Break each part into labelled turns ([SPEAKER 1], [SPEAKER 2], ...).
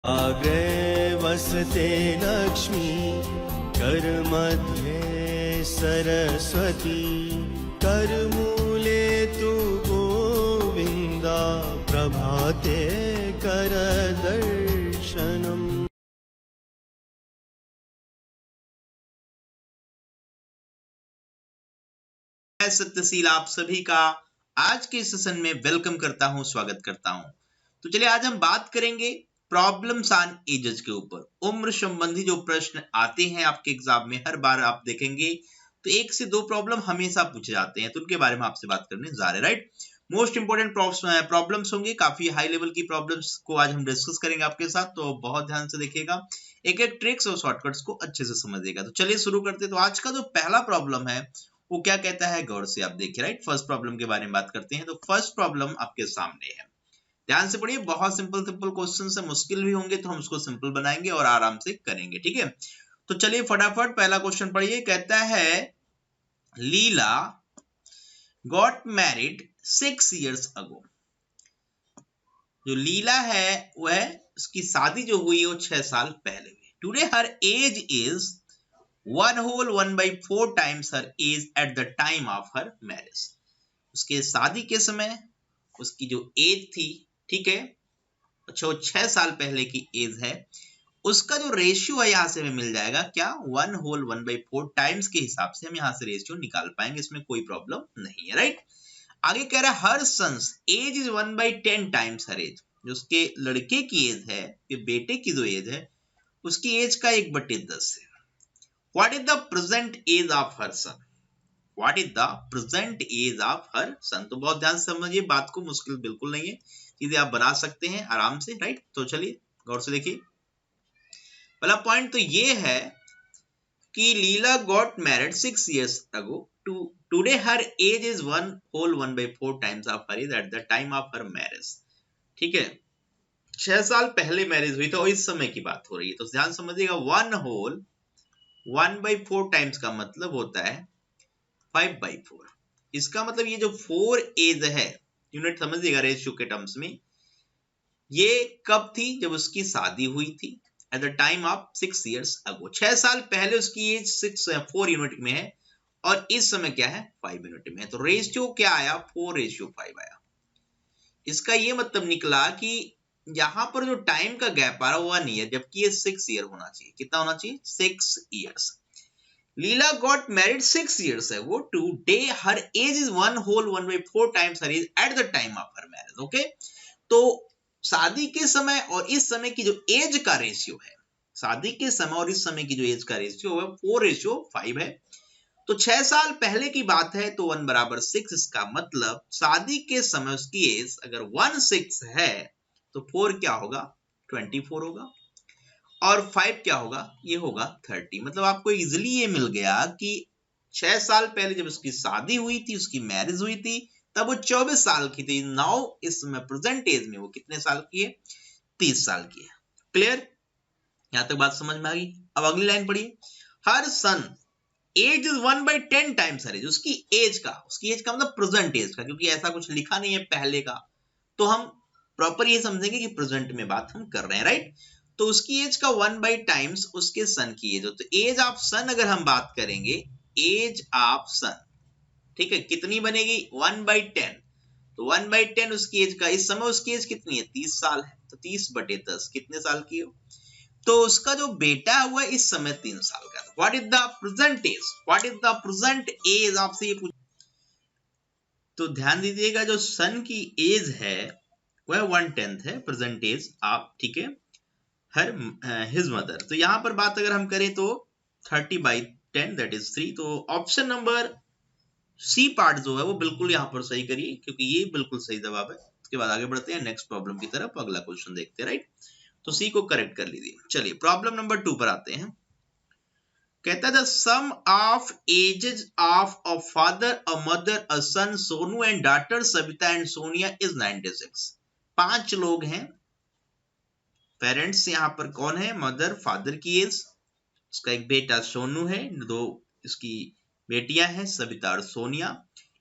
[SPEAKER 1] Agro वसते Lakshmi करमध्ये Saraswati करमूले तु गोविन्दा प्रभाते करदर्शनम्।
[SPEAKER 2] मैं सत्यशील आप सभी का आज के सेशन में वेलकम करता हूं, स्वागत करता हूं। तो चलिए आज हम बात करेंगे प्रॉब्लम्स ऑन एजेस के ऊपर। उम्र संबंधी जो प्रश्न आते हैं आपके एग्जाम में, हर बार आप देखेंगे तो एक से दो प्रॉब्लम हमेशा पूछे जाते हैं, तो उनके बारे में आपसे बात करने जा रहे हैं। राइट, मोस्ट इंपोर्टेंट प्रॉब्लम्स होंगे, काफी हाई लेवल की प्रॉब्लम्स को आज हम डिस्कस करेंगे आपके साथ, तो बहुत ध्यान से देखिएगा, एक एक ट्रिक्स और शॉर्टकट्स को अच्छे से समझिएगा। तो चलिए शुरू करते हैं। तो आज का जो पहला प्रॉब्लम है वो क्या कहता है, गौर से आप देखिए। राइट, फर्स्ट प्रॉब्लम के बारे में बात करते हैं। तो फर्स्ट प्रॉब्लम आपके सामने है, ध्यान से पढ़िए। बहुत सिंपल सिंपल क्वेश्चन है, मुश्किल भी होंगे तो हम उसको सिंपल बनाएंगे और आराम से करेंगे, ठीक है। तो चलिए फटाफट पहला क्वेश्चन पढ़िए। कहता है लीला गॉट मैरिड 6 years ago। जो लीला है वह उसकी शादी जो हुई वो 6 साल पहले हुई। Today her age is 1/4 times her age at the time of her marriage। उसके शादी के समय उसकी जो एज थी, ठीक है, अच्छा, वो 6 साल पहले की एज है, उसका जो रेशियो है यहाँ से हमें मिल जाएगा क्या, 1/4 टाइम्स के हिसाब से हम यहाँ से रेशियो निकाल पाएंगे, इसमें कोई प्रॉब्लम नहीं है। राइट, आगे कह रहा है her son's age is 1/10 times her age. जो उसके लड़के की एज है, बेटे की जो एज है, उसकी एज का 1/10 है। What is the present age of her son? What is the present age of her son? तो बहुत ध्यान से समझिए बात को, मुश्किल बिल्कुल नहीं है, चीजें आप बना सकते हैं आराम से। राइट, तो चलिए गौर से देखिए। पहला पॉइंट तो ये है कि लीला got married 6 years ago। Today her age is 1/4 times of her age at the time of her marriage। ठीक है, 6 साल पहले मैरिज हुई तो इस समय की बात हो रही है, तो ध्यान समझिएगा। 1/4 टाइम्स का मतलब होता है 5/4। इसका मतलब ये जो 4 एज है, यूनिट समझिएगा रेशियो के टर्म्स में, ये कब थी, जब उसकी शादी हुई थी, eight the time of 6 years ago। 6 साल पहले उसकी एज 4 यूनिट में है और इस समय क्या है, 5 यूनिट में है। तो रेशियो क्या आया, 4:5 आया। इसका ये मतलब निकला कि यहां पर जो टाइम का गैप आ रहा है 1 ईयर, जबकि ये 6 ईयर होना चाहिए। कितना होना चाहिए, 6 years। Leela got married 6 years है वो। Today her age is 1/4 times her age at the time of her marriage. Okay, तो शादी के समय और इस समय की जो एज का रेशियो है, शादी के समय और इस समय की जो एज का रेशियो है 4:5 है। तो 6 साल पहले की बात है तो 1/6। इसका मतलब शादी के समय उसकी एज अगर 16 है तो 4 क्या होगा, 24 होगा, और 5 क्या होगा, ये होगा 30। मतलब आपको इजिली ये मिल गया कि 6 साल पहले जब उसकी शादी हुई थी, उसकी मैरिज हुई थी, तब वो 24 साल की थी। नाउ इस समय प्रेजेंट एज में वो कितने साल की है, 30 साल की है। क्लियर, यहां तक बात समझ में आ गई। अब अगली लाइन पढ़िए। Her son age is 1/10 times her age. उसकी एज का मतलब प्रेजेंट एज का, क्योंकि ऐसा कुछ लिखा नहीं है पहले का, तो हम प्रॉपर ये समझेंगे कि प्रेजेंट में बात हम कर रहे हैं। राइट, तो उसकी एज का 1/10 टाइम्स उसके सन की एज हो। तो एज ऑफ सन अगर हम बात करेंगे, एज ऑफ सन, ठीक है, कितनी बनेगी, 1/10। तो 1/10 उसकी एज का, इस समय उसकी एज कितनी है, 30 साल है, तो 30/10 कितने साल की हो, तो उसका जो बेटा हुआ इस समय 3 साल का था। What is the present age, what is the present age, आपसे ये पूछ। तो ध्यान दीजिएगा, जो सन की एज है वह 1/10 है, प्रेजेंट एज आप, ठीक है, हर हिज मदर। तो यहां पर बात अगर हम करें तो 30/10 दैट इज 3। तो ऑप्शन नंबर सी पार्ट जो है वो बिल्कुल यहां पर सही करिए, क्योंकि ये बिल्कुल सही जवाब है। उसके बाद आगे बढ़ते हैं नेक्स्ट प्रॉब्लम की तरफ, अगला क्वेश्चन देखते हैं। राइट, तो सी को करेक्ट कर लीजिए। चलिए प्रॉब्लम नंबर 2 पर आते हैं। कहता है the sum of ages of a father, a mother, a son Sonu and daughter Savita and Sonia is 96। 5 लोग हैं, पेरेंट्स यहाँ पर कौन है, मदर, फादर की एज, उसका एक बेटा सोनू है, 2 इसकी बेटियां हैं सविता और सोनिया।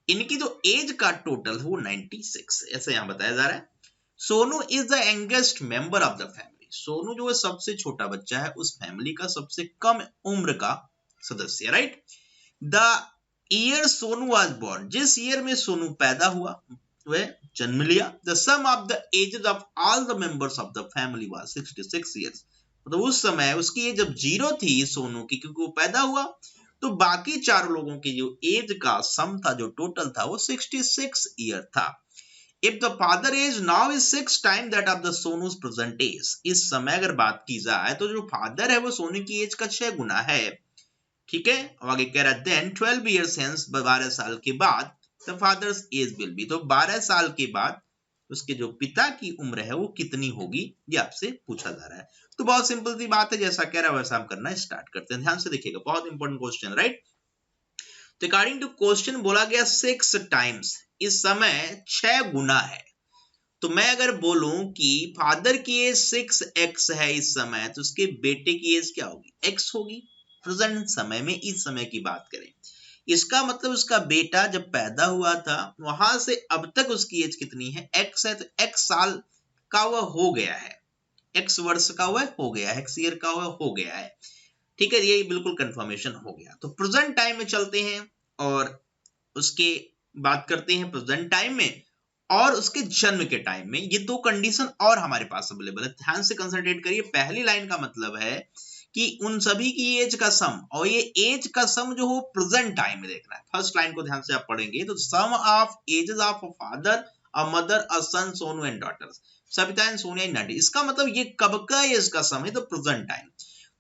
[SPEAKER 2] इनकी जो एज का टोटल है वो 96 है, ऐसा यहाँ बताया जा रहा है। Sonu is the youngest member of the family. Sonu जो है सबसे छोटा बच्चा है, उस फैमिली का सबसे कम उम्र का सदस्य, right. The year Sonu was born, जिस ईयर में सोनू पैदा हुआ, वह जन्म लिया, the sum of the ages of all the members of the family was 66 years, मतलब उस समय उसकी एज जब 0 थी सोनू की, क्योंकि वो पैदा हुआ, तो बाकी 4 लोगों की जो एज का सम था, जो टोटल था, वो 66 ईयर था। If the father age now is 6 times that of the सोनू's present age, इस समय अगर बात की जाए तो जो फादर है वो सोनू की एज का 6 गुना है, ठीक है। और आगे कह रहा है देन 12 years hence, 12 साल के बाद the father's age will be, तो 12 साल के बाद उसके जो पिता की उम्र है वो कितनी होगी, ये आपसे पूछा जा रहा है। तो बहुत सिंपल सी बात है, जैसा कह रहा है वैसा हम करना स्टार्ट करते हैं। ध्यान से देखिएगा, बहुत इंपॉर्टेंट क्वेश्चन, राइट। तो अकॉर्डिंग टू क्वेश्चन बोला गया 6 टाइम्स, इस समय 6 गुना है। तो मैं अगर बोलूं कि फादर की एज 6x है इस समय, तो उसके बेटे की एज क्या होगी, x होगी। प्रेजेंट समय में, इस समय की बात करें, इसका मतलब उसका बेटा जब पैदा हुआ था वहां से अब तक उसकी एज कितनी है, x है, तो x साल का वह हो गया है, x वर्ष का वह हो गया है, x ईयर का वह हो गया है, ठीक है। ये बिल्कुल कंफर्मेशन हो गया। तो प्रेजेंट टाइम में चलते हैं और उसके बात करते हैं प्रेजेंट टाइम में और उसके जन्म के टाइम में। ये 2 कंडीशन और हमारे पास अवेलेबल है। ध्यान से कंसंट्रेट करिए। पहली लाइन का मतलब है कि उन सभी की एज का सम, और ये एज का सम जो हो प्रेजेंट टाइम में देखना है। फर्स्ट लाइन को ध्यान से आप पढ़ेंगे तो sum of ages of a father, a mother, a son, Sonu and daughters, Savita and Sonia and नटी। इसका मतलब ये कब का एज का सम है, तो प्रेजेंट टाइम।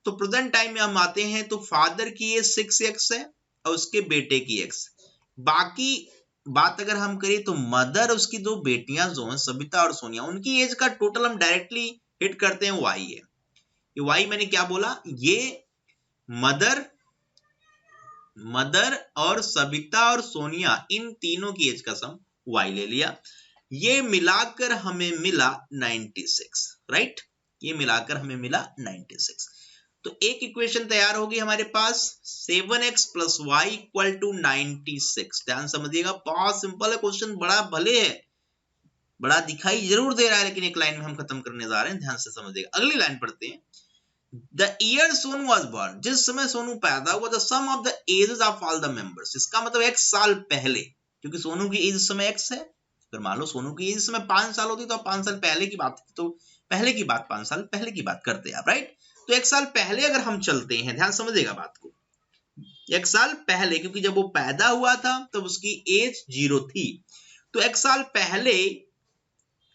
[SPEAKER 2] तो प्रेजेंट टाइम में हम आते हैं तो फादर की एज 6x है और उसके बेटे की x। बाकी बात अगर हम करें तो मदर, उसकी 2 बेटियां जो हैं सविता और सोनिया, उनकी एज का टोटल हम डायरेक्टली हिट करते हैं y है। ये y मैंने क्या बोला, ये मदर और सविता और सोनिया, इन तीनों की एज का सम y ले लिया। ये मिलाकर हमें मिला 96, राइट। ये मिलाकर हमें मिला 96। तो एक इक्वेशन तैयार होगी हमारे पास, 7x plus Y equal to 96। ध्यान समझिएगा, बहुत सिंपल है क्वेश्चन, बड़ा भले है, बड़ा दिखाई जरूर दे रहा है, लेकिन एक लाइन में हम खत्म करने जा रहे हैं। ध्यान से समझिएगा। अगली लाइन पढ़ते हैं। The year Sonu was born, जिस समय सोनू पैदा हुआ, the sum of the ages of all the members, इसका मतलब x साल पहले, क्योंकि सोनू की एज इस समय x है। अगर मान लो सोनू की एज इस समय 5 साल होती तो 5 साल पहले की बात, तो पहले की बात 5 साल पहले की बात करते हैं आप, राइट। तो 1 साल पहले अगर हम चलते हैं, ध्यान समझिएगा बात को, 1 साल पहले, क्योंकि जब वो पैदा हुआ था तब उसकी एज 0 थी, तो 1 साल पहले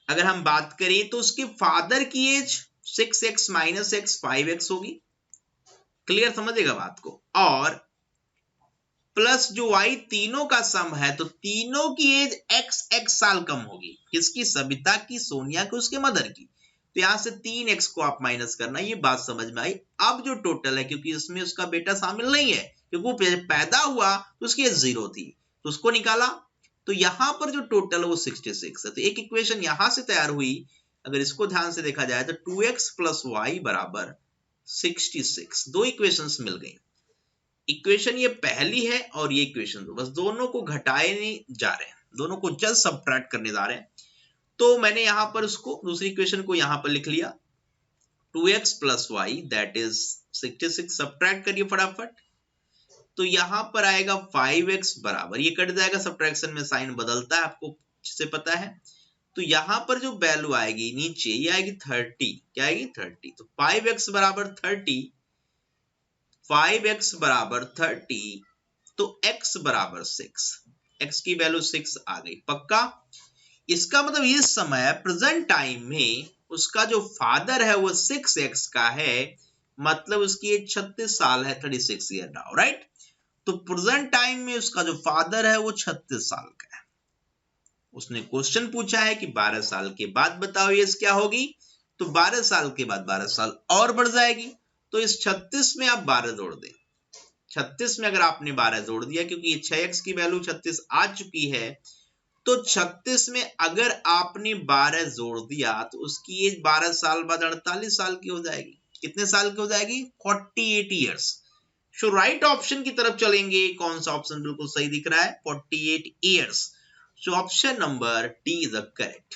[SPEAKER 2] अगर हम बात करें तो उसके फादर की as 6x minus x 5x होगी। क्लियर समझिएगा बात को। और प्लस जो y तीनों का सम है, तो तीनों की एज x साल कम होगी। किसकी, सविता की, सोनिया की, उसके मदर की। तो यहां से 3x को आप माइनस करना, ये बात समझ में आई। अब जो टोटल है, क्योंकि इसमें उसका बेटा शामिल नहीं है, क्योंकि वो पैदा हुआ तो उसकी एज 0 थी, तो उसको निकाला, तो यहां पर जो टोटल है वो 66 है। तो एक इक्वेशन यहां से तैयार हुई। अगर इसको ध्यान से देखा जाए तो 2x प्लस वाई बराबर 66। 2 इक्वेशंस मिल गई। इक्वेशन ये पहली है और ये इक्वेशन, बस दोनों को घटाए नहीं जा रहे हैं, दोनों को जस्ट सबट्रैक्ट करने जा रहे हैं। तो मैंने यहां पर उसको, दूसरी इक्वेशन को यहां पर लिख लिया, 2x plus Y that is 66। Subtract करिए फटाफट, तो यहां पर आएगा 5x बराबर, ये कट जाएगा, सबट्रैक्शन में साइन बदलता है, आपको अच्छे से पता है। तो यहां पर जो वैल्यू आएगी नीचे, ये आएगी 30। क्या आएगी, 30। तो 5x बराबर 30, 5x बराबर 30, तो x बराबर 6, x की वैल्यू 6 आ गई, पक्का। इसका मतलब इस समय प्रेजेंट टाइम में उसका जो फादर है वो 6x का है, मतलब उसकी एज 36 साल है, 36 ईयर नाउ, राइट। तो प्रेजेंट टाइम में उसका जो फादर है वो 36 साल का है। उसने क्वेश्चन पूछा है कि 12 साल के बाद बताओ एज क्या होगी, तो 12 साल के बाद 12 साल और बढ़ जाएगी। तो इस 36 में आप 12 जोड़ दें। 36 में अगर आपने 12 जोड़ दिया, क्योंकि ये 6x की वैल्यू 36 आ चुकी है, तो 36 में अगर आपने 12 जोड़ दिया तो उसकी एज 12 साल बाद 48 साल की हो जाएगी। कितने साल की हो जाएगी, 48 ईयर्स। सो राइट ऑप्शन की तरफ चलेंगे। कौन सा ऑप्शन बिल्कुल सही दिख रहा है, 48 years. So option number D is the correct.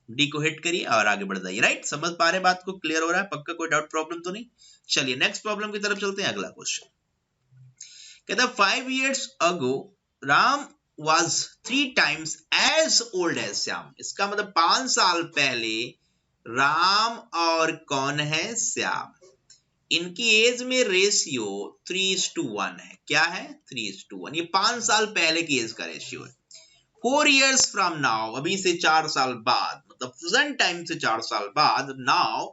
[SPEAKER 2] D को हिट करिए और आगे बढ़ जाइए। राइट, समझ पा रहे बात को, क्लियर हो रहा है पक्का, कोई डाउट प्रॉब्लम तो नहीं। चलिए नेक्स्ट प्रॉब्लम की तरफ चलते हैं। अगला क्वेश्चन कहता 5 years ago Ram was 3 times as old as Shyam. इसका मतलब 5 साल पहले राम और कौन है, श्याम। इनकी एज में रेशियो 3:1 है। क्या है, 3:1। ये 5 साल पहले की एज का रेशियो है। 4 years from now, अभी से 4 साल बाद, मतलब प्रेजेंट टाइम से 4 साल बाद, now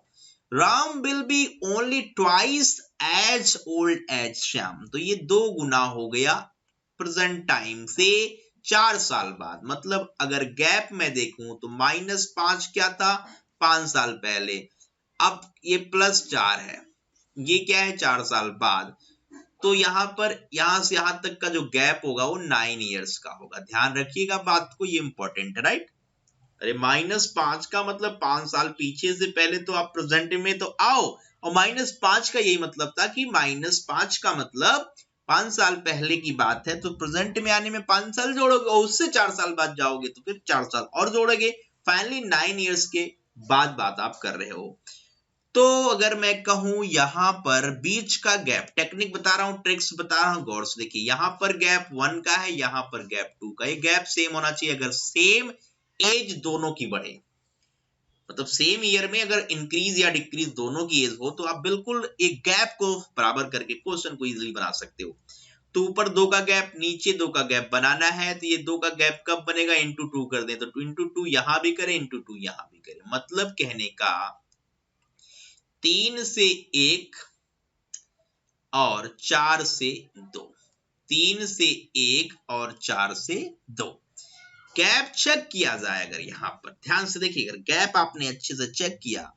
[SPEAKER 2] Ram will be only twice as old as Shyam. तो ये 2 गुना हो गया प्रेजेंट टाइम से 4 साल बाद। मतलब अगर गैप में देखूं तो -5 क्या था 5 साल पहले, अब ये +4 है, ये क्या है 4 साल बाद। तो यहां पर यहां से यहां तक का जो गैप होगा वो 9 इयर्स का होगा। ध्यान रखिएगा बात को, ये इंपॉर्टेंट है। राइट, अरे -5 का मतलब 5 साल पीछे से पहले तो आप प्रेजेंट में तो आओ, और -5 का यही मतलब था कि -5 का मतलब 5 साल पहले की बात है, तो प्रेजेंट में आने में 5 साल जोड़ोगे और उससे 4 साल बाद जाओगे तो फिर 4 साल और जोड़ोगे। फाइनली 9 इयर्स के बाद बात आप कर रहे हो। तो अगर मैं कहूं यहां पर बीच का गैप, टेक्निक बता रहा हूं, ट्रिक्स बता रहा हूं, गौर से देखिए। यहां पर गैप 1 का है, यहां पर गैप 2 का। ये गैप सेम होना चाहिए। अगर सेम एज दोनों की बढ़े, मतलब सेम ईयर में अगर इंक्रीज या डिक्रीज दोनों की एज हो, तो आप बिल्कुल एक गैप को बराबर करके क्वेश्चन को इजीली बना सकते हो। तो ऊपर 2 का गैप, नीचे 2 का गैप बनाना है, तो ये 2 का गैप कब बनेगा, इंटू 2 कर दें, तो इंटू 2 यहां भी करें, इंटू 2 यहां भी करें। मतलब कहने का 3 से 1 और 4 से 2, 3 से 1 और 4 से 2। गैप चेक किया जाए अगर यहां पर ध्यान से देखिए, अगर गैप आपने अच्छे से चेक किया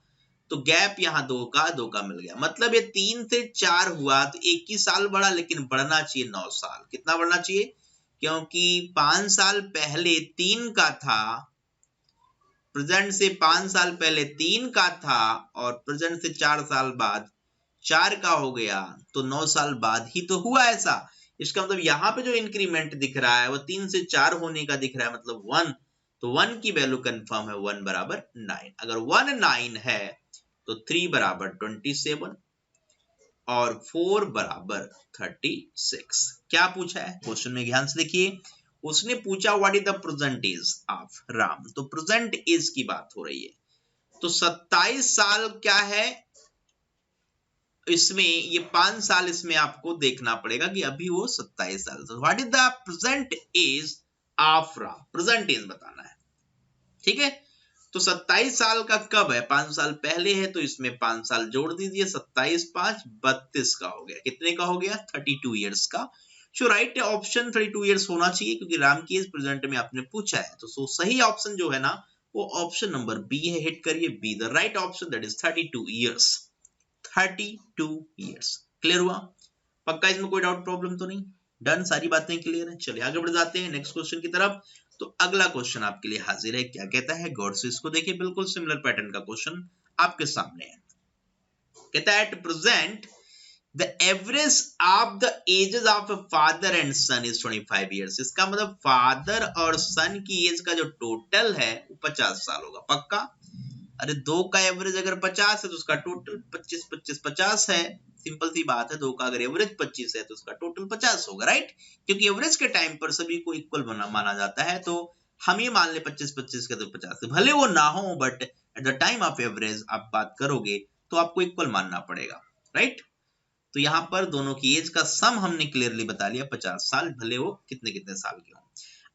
[SPEAKER 2] तो गैप यहां 2 का मिल गया। मतलब ये 3 से 4 हुआ तो 1 ही साल बढ़ा, लेकिन बढ़ना चाहिए 9 साल। कितना बढ़ना चाहिए, क्योंकि 5 साल पहले 3 का था, प्रेजेंट से 5 साल पहले 3 का था, और प्रेजेंट से 4 साल बाद 4 का हो गया, तो 9 साल बाद ही तो हुआ ऐसा। इसका मतलब यहाँ पे जो इंक्रीमेंट दिख रहा है वो 3 से 4 होने का दिख रहा है, मतलब 1। तो 1 की वैल्यू कंफर्म है, 1 बराबर 9। अगर 1 9 है तो 3 बराबर 27 और 4 बराबर 36। क्या पूछा है क्वेश्चन में, ध्यान से देखिए। उसने पूछा what is the present age of Ram, तो प्रेजेंट एज की बात हो रही है। तो 27 साल क्या है इसमें, ये 5 साल इसमें आपको देखना पड़ेगा कि अभी वो 27 साल। तो what is the present age of Ram, present age बताना है, ठीक है। तो 27 साल का कब है, 5 साल पहले है, तो इसमें 5 साल जोड़ दीजिए, 27 5 32 का हो गया। कितने का हो गया, 32 इयर्स का। सो राइट ऑप्शन 32 इयर्स होना चाहिए, क्योंकि राम की एज प्रेजेंट में आपने पूछा है। तो सही ऑप्शन जो है ना वो ऑप्शन नंबर बी है। हिट करिए B, the right option, that is 32 years. 32 years. Clear हुआ पक्का, इसमें कोई डाउट प्रॉब्लम तो नहीं, डन, सारी बातें क्लियर है। चलिए आगे बढ़ जाते हैं नेक्स्ट क्वेश्चन की तरफ। तो अगला क्वेश्चन आपके लिए हाजिर है, क्या कहता है, गौर से इसको देखिए। बिल्कुल सिमिलर पैटर्न का क्वेश्चन आपके सामने है। कहता है at present the average of the ages of a father and son is 25 years. इसका मतलब फादर और सन की एज का जो टोटल है वो 50 साल होगा। पक्का, अरे 2 का एवरेज अगर 50 है तो उसका टोटल 25 25 50 है। सिंपल सी बात है, 2 का अगर एवरेज 25 है तो उसका टोटल 50 होगा। राइट, क्योंकि एवरेज के टाइम पर सभी को इक्वल माना जाता है। तो हम ये मान ले 25 25 का तो 50 भले वो ना हो, but at the time of average आप बात करोगे तो आपको इक्वल मानना पड़ेगा। राइट, तो यहां पर दोनों की एज का सम हमने क्लियरली बता लिया, 50 साल, भले वो कितने कितने साल के हो।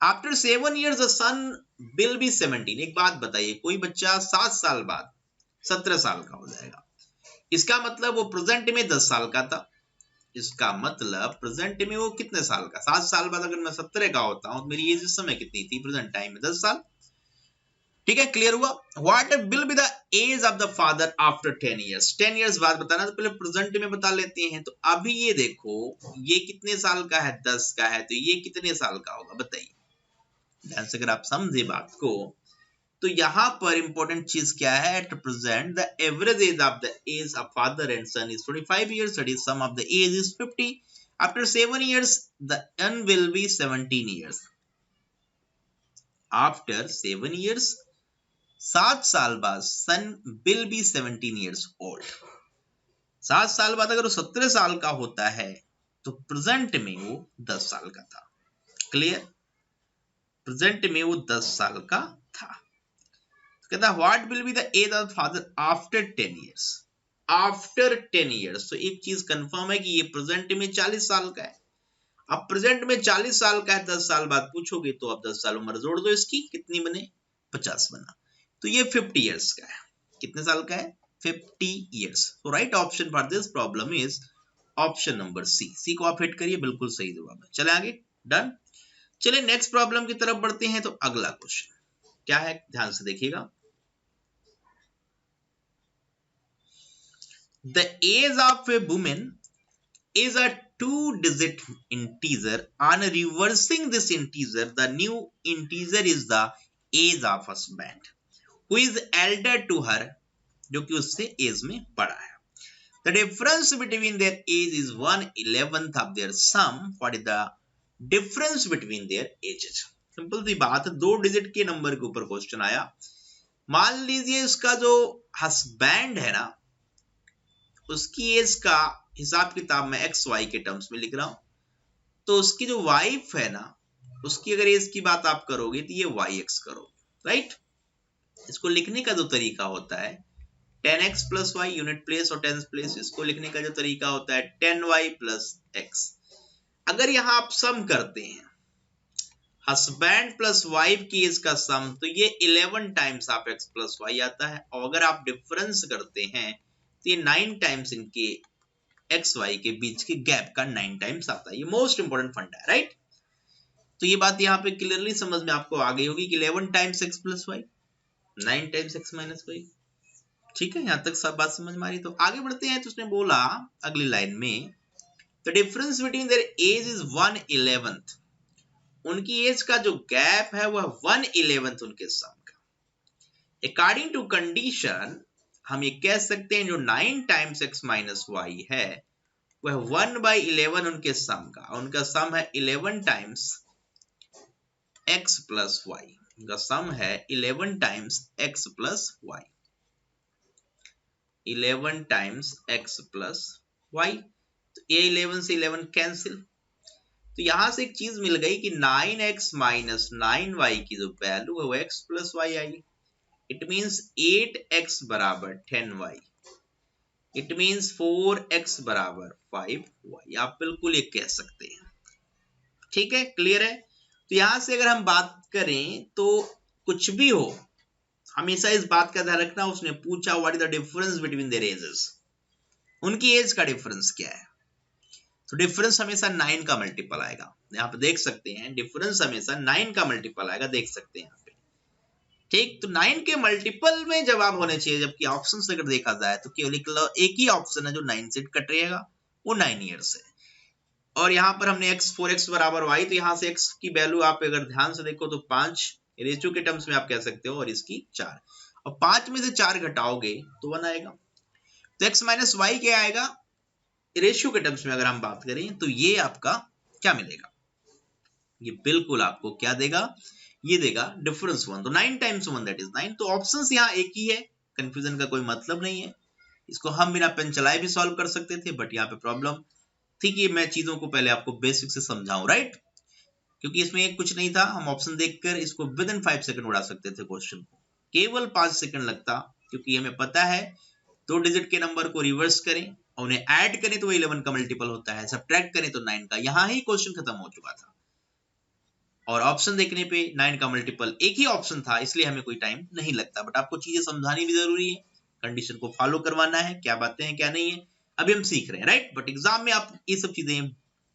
[SPEAKER 2] After 7 years the son will be 17। एक बात बताइए, कोई बच्चा 7 साल बाद 17 साल का हो जाएगा, इसका मतलब वो प्रेजेंट में 10 साल का था। इसका मतलब प्रेजेंट में वो कितने साल का, 7 साल बाद अगर मैं 17 का होता हूं तो मेरी एज इस समय कितनी थी, प्रेजेंट टाइम में 10 साल। ठीक है, क्लियर हुआ। What will be the age of the father after 10 years। 10 years बाद बताना, तो पहले प्रेजेंट में बता लेते हैं। तो अभी ये देखो, ये कितने साल का है, 10 का है, तो ये कितने साल का होगा बताइए। ध्यान से अगर आप समझे बात को, तो यहां पर इंपॉर्टेंट चीज क्या है, at present the average age of the age of father and son is 25 years, that is sum of the age is 50। After 7 years the son will be 17 years। After 7 years 7 साल बाद son will be 17 years old. 7 साल बाद अगर वो 17 साल का होता है तो प्रेजेंट में वो 10 साल का था। क्लियर? प्रेजेंट में वो 10 साल का था। कहता what will be the age of father after 10 years. After 10 years तो एक चीज कंफर्म है कि ये प्रेजेंट में 40 साल का है। अब प्रेजेंट में 40 साल का है, 10 साल बाद पूछोगे तो अब 10 साल उम्र जोड़ दो इसकी, कितनी बने? 50 बना। तो ये 50 ईयर्स का है। कितने साल का है? 50 ईयर्स। तो right option for this problem is option number C. C को आप हिट करिए, बिल्कुल सही जवाब है। चले आगे, डन। चलिए नेक्स्ट प्रॉब्लम की तरफ बढ़ते हैं। तो अगला क्वेश्चन क्या है, ध्यान से देखिएगा। The age of a woman is a 2-digit integer. On reversing this integer, the new integer is the age of husband who is elder to her, जो कि उससे एज में बड़ा है। The difference between their age is 1/11 of their sum. What is the difference between their ages? Simple सी बात है, 2 digit के नंबर के ऊपर क्वेश्चन आया। मान लीजिए इसका जो हस्बैंड है ना, उसकी एज का हिसाब किताब मैं एक्स वाई के टर्म्स में लिख रहा हूं, तो उसकी जो वाइफ है ना, उसकी अगर एज की बात आप करोगे तो ये वाई एक्स करोगे, राइट। इसको लिखने का जो तरीका होता है 10x plus Y unit place और टेंस प्लेस। इसको लिखने का जो तरीका होता है 10y प्लस एक्स। अगर यहां आप सम करते हैं हस्बैंड प्लस वाइफ की एज का सम, तो ये 11 टाइम्स आप एक्स प्लस वाई आता है। और अगर आप डिफरेंस करते हैं तो ये 9 टाइम्स इनके एक्स वाई के बीच के गैप का 9 टाइम्स आता है। ये मोस्ट इंपोर्टेंट फंडा है, राइट। तो ये बात यहाँ पे क्लियरली समझ में आपको आ गई होगी कि 11 times X plus Y, 9 times X minus Y. ठीक है, यहां तक सब बात समझ में आ रही। तो आगे बढ़ते हैं। तो उसने बोला अगली लाइन में the difference between their age is 1/11। उनकी एज का जो गैप है वह 1/11 उनके सम का। अकॉर्डिंग टू कंडीशन हम ये कह सकते हैं जो 9 टाइम्स एक्स माइनस वाई है वह 1/11 उनके सम का। उनका सम है 11 टाइम्स एक्स प्लस वाई। उनका सम है 11 times X plus Y, 11 times X plus Y. तो ये 11 से 11 कैंसिल। तो यहां से एक चीज मिल गई कि 9x माइनस 9y की जो वैल्यू है वो x प्लस वाई आई। इट मीन्स 8x बराबर 10y। इट मीन्स 4x बराबर 5y। आप बिल्कुल ये कह सकते हैं। ठीक है, क्लियर है। तो यहां से अगर हम बात करें तो कुछ भी हो, हमेशा इस बात का ध्यान रखना। उसने पूछा what is the difference between there edges, उनकी एज का डिफरेंस क्या है। तो डिफरेंस हमेशा 9 का मल्टीपल आएगा। यहाँ पे देख सकते हैं डिफरेंस हमेशा 9 का मल्टीपल आएगा, देख सकते हैं यहाँ पे। ठीक, तो 9 के मल्टीपल में जवाब होने चाहिए। जबकि ऑप्शन से अगर देखा जाए तो केवल एक ही ऑप्शन है जो 9 से कट रहेगा, वो 9 ईयर्स है। और यहाँ पर हमने x 4x बराबर y, तो यहाँ से x की वैल्यू आप अगर ध्यान से देखो तो 5 रेशियो के टर्म्स में आप कह सकते हो, और इसकी 4। और 5 में से 4 घटाओगे तो 1 आएगा। तो x माइनस वाई क्या आएगा रेशियो के टर्म्स में अगर हम बात करें तो ये आपका क्या मिलेगा, ये बिल्कुल आपको क्या देगा, ये देगा डिफरेंस 1। तो 9 टाइम्स 1 दैट इज 9। तो ऑप्शंस यहाँ एक ही है, कंफ्यूजन का कोई मतलब नहीं है। इसको हम बिना पेन चलाए भी सॉल्व कर सकते थे, बट यहाँ पे प्रॉब्लम थी कि मैं चीजों को पहले आपको बेसिक से समझाऊं, राइट। क्योंकि इसमें कुछ नहीं था, हम ऑप्शन देखकर इसको विद इन 5 सेकंड उड़ा सकते थे क्वेश्चन को। केवल 5 सेकंड लगता, क्योंकि हमें पता है 2 डिजिट के नंबर को रिवर्स करें और उन्हें ऐड करें तो 11 का मल्टीपल होता है, सब्ट्रैक्ट करें तो 9 का। यहां ही क्वेश्चन खत्म हो चुका था। और ऑप्शन देखने पे 9 का मल्टीपल एक ही ऑप्शन था, इसलिए हमें कोई टाइम नहीं लगता। बट आपको चीजें समझानी भी जरूरी है, कंडीशन को फॉलो करवाना है, क्या बातें हैं क्या नहीं है अभी हम सीख रहे हैं, राइट। बट एग्जाम में आप ये सब चीजें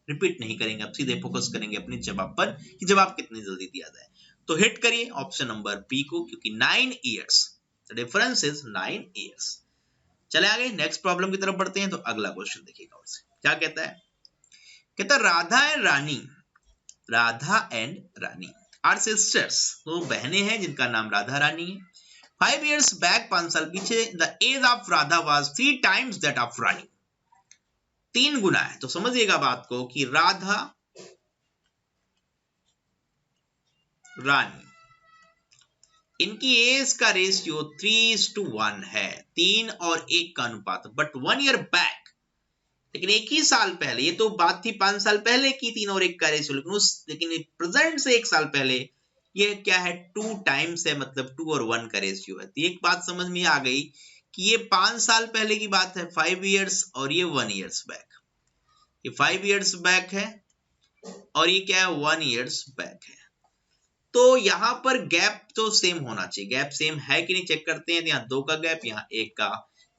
[SPEAKER 2] रिपीट नहीं करेंगे, आप सीधे फोकस करेंगे अपने जवाब पर कि जवाब कितनी जल्दी दिया जाए। तो हिट करिए ऑप्शन नंबर बी को, क्योंकि 9 years, the difference is 9 years. चले आगे नेक्स्ट प्रॉब्लम की तरफ बढ़ते हैं। तो अगला क्वेश्चन देखिएगा उससे क्या कहता है। कहता Radha and Rani are sisters, तो बहनें हैं जिनका नाम राधा रानी है। 5 years बैक, 5 साल पीछे, the age of Radha was 3 times that of Rani. 3 गुना है। तो समझिएगा बात को कि राधा रानी इनकी एज का रेशियो 3:1 है, 3 और 1 का अनुपात। बट 1 ईयर बैक, लेकिन एक ही साल पहले, ये तो बात थी 5 साल पहले की 3 और 1 का रेशियो, लेकिन प्रेजेंट से 1 साल पहले ये क्या है, 2 टाइम्स है, मतलब 2 और 1 का रेशियो है। तो एक बात समझ में आ गई कि ये 5 साल पहले की बात है, 5 इयर्स, और ये 1 ईयर्स बैक। ये 5 इयर्स बैक है और ये क्या है, 1 ईयर्स बैक है। तो यहां पर गैप तो सेम होना चाहिए। गैप सेम है कि नहीं चेक करते हैं। तो यहाँ 2 का गैप, यहाँ 1 का,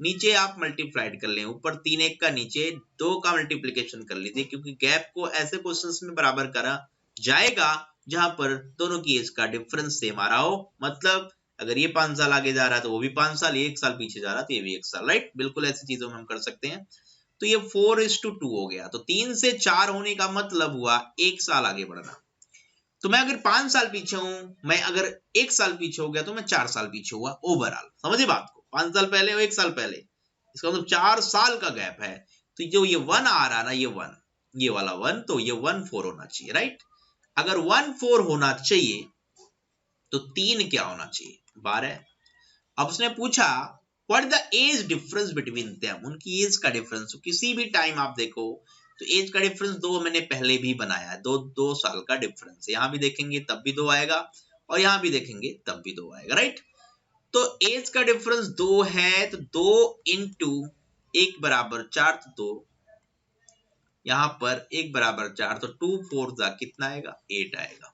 [SPEAKER 2] नीचे आप मल्टीप्लाइड कर लें, ऊपर 3 1 का, नीचे 2 का मल्टीप्लिकेशन कर लीजिए, क्योंकि गैप को ऐसे क्वेश्चंस में बराबर करा जाएगा जहां पर दोनों की एज का डिफरेंस सेम आ रहा हो। मतलब अगर ये 5 साल आगे जा रहा है तो वो भी 5 साल, ये 1 साल पीछे जा रहा है तो ये भी 1 साल, राइट। बिल्कुल ऐसी चीजों में हम कर सकते हैं। तो ये 4:2 हो गया। तो 3 से 4 होने का मतलब हुआ 1 साल आगे बढ़ना। तो मैं अगर 5 साल पीछे हूं, मैं अगर 1 साल पीछे हो गया तो मैं 4 साल पीछे हुआ ओवरऑल। समझिए बात को, 5 साल पहले और 1 साल पहले, इसका मतलब 4 साल का गैप है। तो जो ये 1 आ रहा ना, ये 1, ये वाला 1, तो ये 1 4 होना चाहिए, राइट। अगर 1 4 होना चाहिए तो 3 क्या होना चाहिए, 12। अब उसने पूछा what is the age difference between them, उनकी एज का डिफरेंस। तो किसी भी टाइम आप देखो तो एज का डिफरेंस 2 मैंने पहले भी बनाया है, 2 साल का डिफरेंस। यहां भी देखेंगे तब भी 2 आएगा, और यहां भी देखेंगे तब भी 2 आएगा, राइट। तो एज का डिफरेंस 2 है, तो 2 इंटू 1 बराबर 4, तो 2, यहां पर 1 बराबर 4, तो 2 4 जा कितना आएगा, 8 आएगा।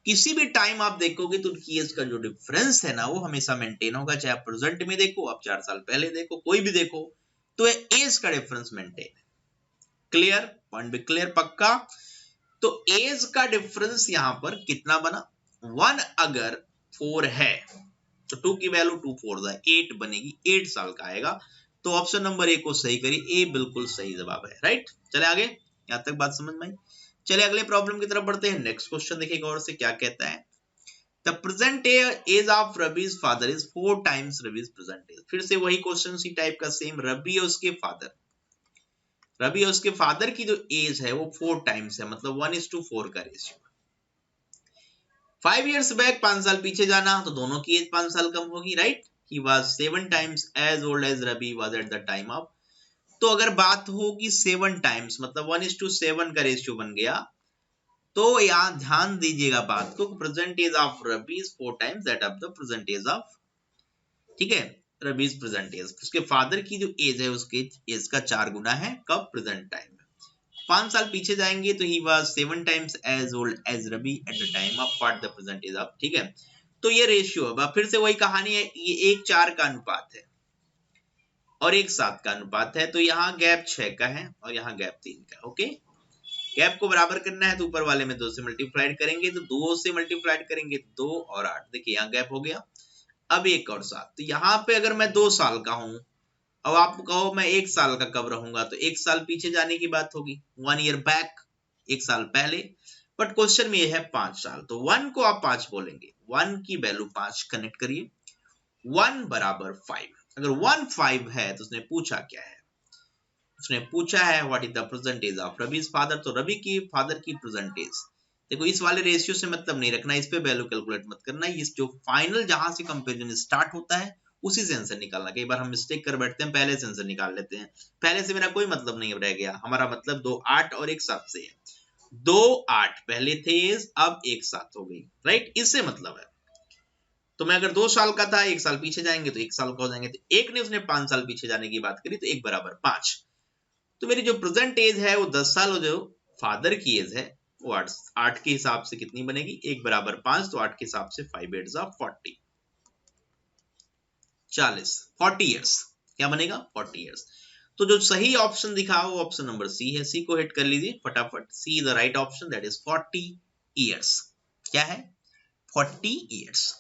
[SPEAKER 2] किसी भी टाइम आप देखोगे तो उनकी एज का जो डिफरेंस है ना, वो हमेशा मेंटेन होगा। चाहे आप प्रेजेंट में देखो, आप 4 साल पहले देखो, कोई भी देखो, तो एज का डिफरेंस मेंटेन है। क्लियर, पॉइंट भी क्लियर, पक्का। तो एज का डिफरेंस यहां पर कितना बना, 1 अगर 4 है तो 2 की वैल्यू 2 4 8 बनेगी, 8 साल का आएगा। तो ऑप्शन नंबर ए को सही करिए, ए बिल्कुल सही जवाब है, राइट। चले आगे, यहां तक बात समझ में आई। चले अगले प्रॉब्लम की तरफ बढ़ते हैं। नेक्स्ट क्वेश्चन देखिए गौर से, क्या कहता है। The present age of Rabi's father is 4 times Rabi's present age. फिर से वही क्वेश्चन सी टाइप का सेम, रबी और उसके फादर, रबी और उसके फादर की जो एज है वो 4 टाइम्स है, मतलब 1:4 का रेशियो। 5 इयर्स बैक, 5 साल पीछे जाना, तो दोनों की एज 5 साल कम होगी, right. He was 7 times as old as Rabi was at the time of. तो अगर बात होगी 7 टाइम्स, मतलब 1:7 का रेशियो बन गया। तो यहां ध्यान दीजिएगा बात को, present age of Rabi is 4 times that of the present age of, ठीक है, रबीज प्रेजेंट एज। उसके फादर की जो एज है उसके एज का 4 गुना है, कब, प्रेजेंट टाइम में। 5 साल पीछे जाएंगे तो he was 7 times as old as Rabi at the time of what the present age of, ठीक है। तो ये रेशियो, अब फिर से वही कहानी है, ये 1:4 का अनुपात है और 1:7 का अनुपात है। तो यहाँ गैप 6 का है और यहाँ गैप 3 का, ओके। गैप को बराबर करना है तो ऊपर वाले में 2 से मल्टीप्लाइड करेंगे, तो 2 से मल्टीप्लाइड करेंगे 2 और 8, देखिए यहाँ गैप हो गया। अब 1 और 7, तो यहाँ पे अगर मैं 2 साल का हूं, अब आप कहो मैं 1 साल का कब रहूंगा, तो 1 साल पीछे जाने की बात होगी, 1 ईयर बैक, 1 साल पहले। बट क्वेश्चन में ये है 5 साल, तो 1 को आप 5 बोलेंगे, 1 की वैल्यू 5 कनेक्ट करिए, 1 बराबर 5। अगर 1 5 है तो उसने पूछा क्या है, उसने पूछा है what is the present age of Rabi's father. तो रबी की फादर की प्रेजेंट एज, देखो इस वाले रेशियो से मतलब नहीं रखना, इस पे वैल्यू कैलकुलेट मत करना, इस जो फाइनल जहां से कंपैरिजन स्टार्ट होता है उसी से आंसर निकालना। कई बार हम मिस्टेक कर बैठते हैं, पहले से आंसर निकाल लेते हैं। पहले से मेरा कोई मतलब नहीं रह गया, हमारा मतलब 2 8 और 1 7 से है। 2 8 पहले थे एज, अब 1 7 हो गई, राइट, इससे मतलब है। तो मैं अगर 2 साल का था, 1 साल पीछे जाएंगे तो 1 साल का हो जाएंगे। तो एक ने उसने 5 साल पीछे जाने की बात करी, तो 1 बराबर 5। तो मेरी जो प्रेजेंट एज है वो 10 साल, जो फादर की एज है वो 8 के हिसाब से कितनी बनेगी, 1 बराबर 5, तो 8 के हिसाब से 5 8 40, 40 इयर्स। क्या बनेगा, 40 इयर्स। तो जो सही ऑप्शन दिखा वो ऑप्शन नंबर सी है, सी को हिट कर लीजिए फटाफट, C is the right option, that is 40 years. क्या है, 40 इयर्स।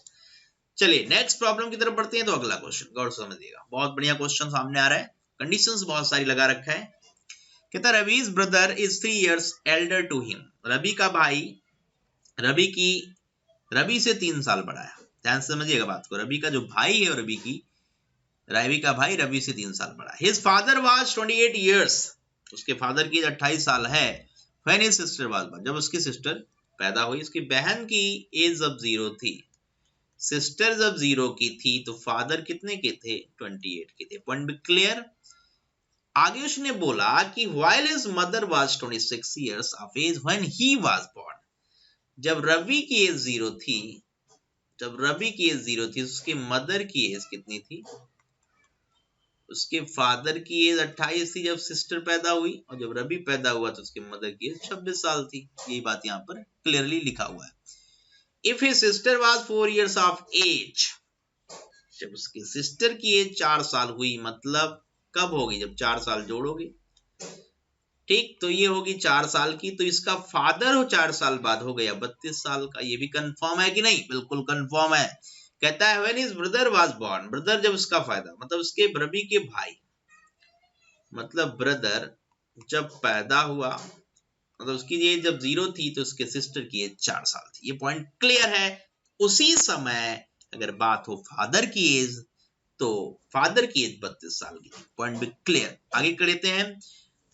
[SPEAKER 2] चलिए नेक्स्ट प्रॉब्लम की तरफ बढ़ते हैं। तो अगला क्वेश्चन गौर से समझिएगा, बहुत बढ़िया क्वेश्चन सामने आ रहा है, कंडीशंस बहुत सारी लगा रखा है। कहता Rabi's brother is 3 years elder to him. Rabi का भाई रबी से 3 साल बड़ा है। ध्यान से समझिएगा बात को, रबी का जो भाई है, रबी का भाई रबी से 3 साल बड़ा है। हिज फादर वाज 28 इयर्स, उसके फादर की 28 साल है। When his sister was born, जब उसकी सिस्टर पैदा हुई। उसकी बहन की एज अब 0 थी। सिस्टर जब 0 की थी तो फादर कितने के थे? 28 के थे। Point B clear. आगे उसने बोला कि while his mother was 26 years of age when he was born, जब रवि की एज 0 थी, उसके मदर की एज कितनी थी? उसके फादर की एज 28 थी जब सिस्टर पैदा हुई, और जब रवि पैदा हुआ तो उसके मदर की एज 26 साल थी। यही बात यहाँ पर क्लियरली लिखा हुआ है। If his sister was 4 years of age, जब उसकी सिस्टर की एज 4 साल हुई, मतलब कब होगी? जब 4 साल जोड़ोगे, ठीक, तो ये होगी 4 साल की, तो इसका फादर हो 4 साल बाद हो गया 32 साल का। ये भी कंफर्म है कि नहीं? बिल्कुल कंफर्म है। कहता है when his brother was born, brother जब उसका फायदा, मतलब उसके रवि के भाई, मतलब ब्रदर जब पैदा हुआ, मतलब उसकी एज जब 0 थी तो उसके सिस्टर की एज 4 साल थी। ये पॉइंट क्लियर है। उसी समय अगर बात हो फादर की एज, तो फादर की एज 32 साल की थी। पॉइंट भी क्लियर। आगे कर लेते हैं।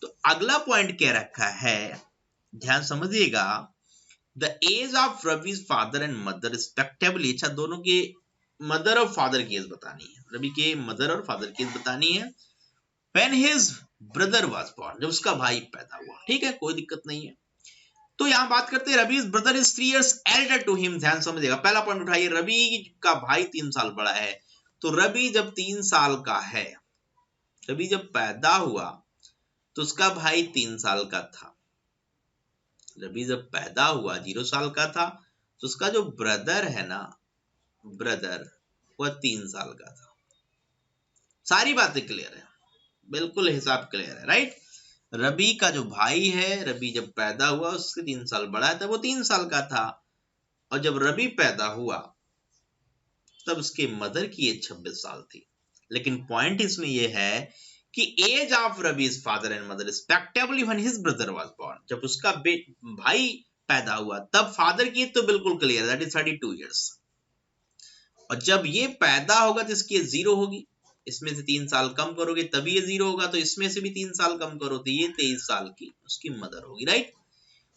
[SPEAKER 2] तो अगला पॉइंट क्या रखा है, ध्यान समझिएगा। The age of Ravi's father and mother respectively, अच्छा दोनों के मदर और फादर की एज बतानी है, रवि के मदर और फादर की एज बतानी है। When his brother was born, जब उसका भाई पैदा हुआ, ठीक है, कोई दिक्कत नहीं है। तो यहां बात करते हैं रवि's brother is 3 years elder to him। ध्यान समझिएगा, पहला पॉइंट उठाइए, रवि का भाई 3 साल बड़ा है। तो रवि जब 3 साल का है, रवि जब पैदा हुआ तो उसका भाई 3 साल का था। रवि जब पैदा हुआ 0 साल का था, तो उसका जो ब्रदर है ना, ब्रदर, वह 3 साल का था। सारी बातें क्लियर है, बिल्कुल हिसाब क्लियर है, राइट। रवि का जो भाई है, रवि जब पैदा हुआ उससे 3 साल बड़ा है, तब वो 3 साल का था। और जब रवि पैदा हुआ तब उसके मदर की एज 26 साल थी। लेकिन पॉइंट इसमें यह है कि age of Ravi's father and mother respectively when his brother was born, जब उसका भाई पैदा हुआ तब फादर की एज तो बिल्कुल क्लियर, दैट इज 32 इयर्स। और जब ये पैदा होगा तो इसकी एज 0 होगी, इसमें से 3 साल कम करोगे तभी ये 0 होगा, तो इसमें से भी 3 साल कम करो तो ये 23 साल की उसकी मदर होगी, राइट।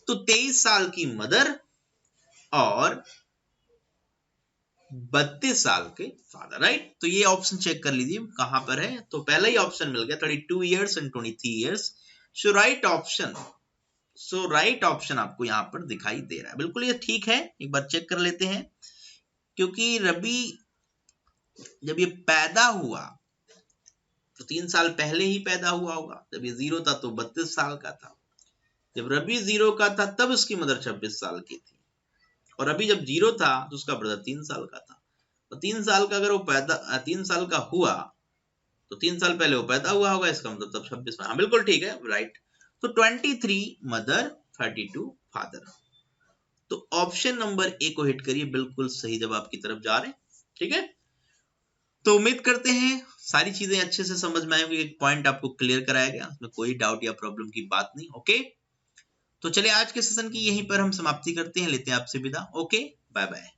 [SPEAKER 2] तो 23 साल की मदर और 32 साल के फादर, राइट। तो ये ऑप्शन चेक कर लीजिए कहां पर है। तो पहला ही ऑप्शन मिल गया, 32 years and 23 years. So right option आपको यहां पर दिखाई दे रहा है, बिल्कुल ये ठीक है। एक बार चेक कर लेते हैं, क्योंकि रवि जब ये पैदा हुआ तो 3 साल पहले ही पैदा हुआ होगा। जब ये 0 था तो 32 साल का था। जब रवि 0 का था तब उसकी मदर 26 साल की थी। और अभी जब 0 था तो उसका ब्रदर 3 साल का था। और 3 साल का अगर वो 3 साल का हुआ तो 3 साल पहले वो पैदा हुआ होगा, इसका मतलब तब 26 में। हाँ बिल्कुल ठीक है, राइट। तो 23 मदर, 32 फादर। तो ऑप्शन नंबर ए को हिट करिए, बिल्कुल सही जवाब की तरफ जा रहे हैं, ठीक है। तो उम्मीद करते हैं सारी चीजें अच्छे से समझ में आएंगी, एक पॉइंट आपको क्लियर कराया गया, उसमें कोई डाउट या प्रॉब्लम की बात नहीं। ओके, तो चलिए आज के सेशन की यहीं पर हम समाप्ति करते हैं, लेते हैं आपसे विदा। Okay, bye bye.